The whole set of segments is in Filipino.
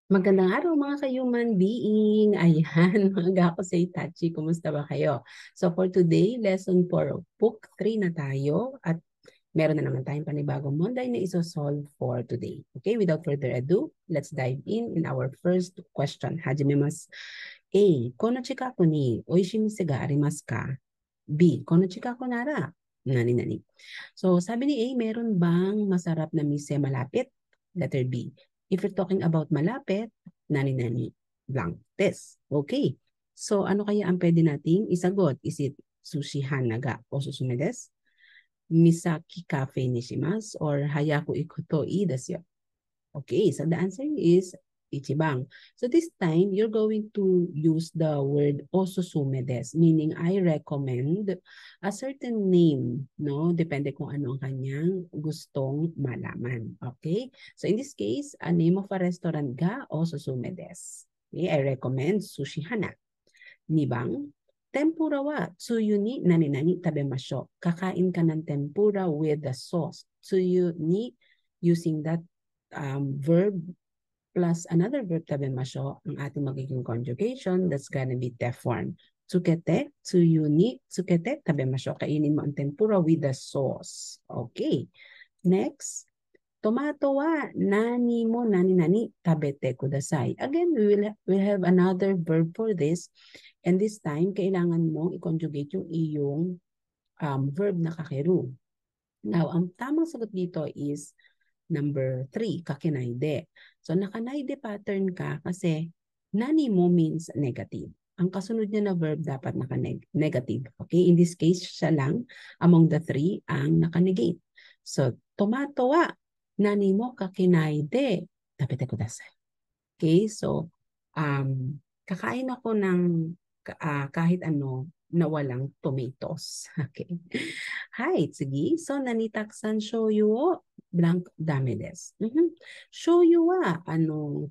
Magandang araw mga ka-human being. Ayan, mga ako sa Itachi. Kumusta ba kayo? So for today, lesson 4 of book 3 na tayo at meron na naman tayong panibagong Monday na iso-solve for today. Okay, without further ado, let's dive in our first question. Hajime mas. A. Kono chikaku ni oishimi ga arimasu ka? B. Kono chikaku nara? Nani. So sabi ni A, meron bang masarap na mise malapit? Letter B. If you're talking about malapit, nani, blank test. Okay. So, ano kaya ang pwede nating isagot? Is it sushi hanaga o susume desu? Misaki cafe ni shimasu or hayaku ikuto ii desu yo? Okay, so the answer is Ichibang. So this time, you're going to use the word osusume desu, meaning I recommend a certain name, no? Depende kung ano ang kanyang gustong malaman. Okay? So in this case, a name of a restaurant ga osusume desu. Okay, I recommend Sushi Hana. Nibang, tempura wa tsuyu ni nani tabemasho. Kakain ka ng tempura with the sauce. Tsuyu ni, using that verb plus another verb tabemasho, ang ating magiging conjugation, that's gonna be te form. Tsukete, tsuyu ni, tsukete, tabemasho. Kainin mo ang tempura with the sauce. Okay. Next, tomato wa nani tabete kudasai. Again, we'll have another verb for this. And this time, kailangan mong i-conjugate yung iyong verb na kakeru. Now, ang tamang sagot dito is number 3, kakinaide. So, nakanaide pattern ka kasi nani mo means negative. Ang kasunod niya na verb dapat naka-negative. Okay? In this case, siya lang among the 3 ang naka-negate. So, tomato wa nani mo kakinaide tapete kudasai. Okay? So, kakain ako ng kahit ano na walang tomatoes. Okay. Hi, sige. So, nanitaksan shoyu o blank dame desu. Shoyu wa,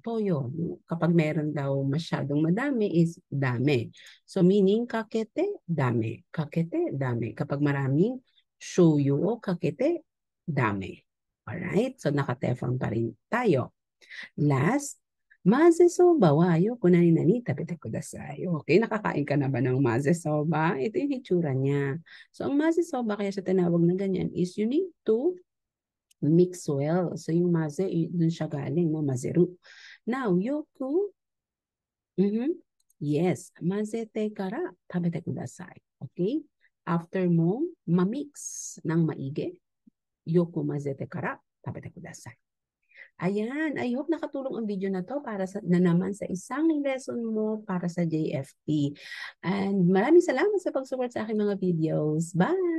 toyo. Kapag meron daw masyadong madami is dame. So, meaning kakete, dame. Kakete, dame. Kapag maraming shoyu o kakete, dame. Alright? So, naka-teflon pa rin tayo. Last, maze soba wa ayoko nani tapete kudasai. Okay, nakakain ka na ba ng maze soba? Ito yung hitsura niya. So, ang maze soba kaya sa tinawag na ganyan is you need to mix well. So, yung maze, dun siya galing, no? Mazeru. Now, yoku, yes, maze te kara tapete kudasai. Okay? After mo ma-mix ng maigi, yoku maze te kara tapete kudasai. Ayan, I hope nakatulong ang video na to para na naman sa isang lesson mo para sa JFT. And maraming salamat sa pag-support sa aking mga videos. Bye!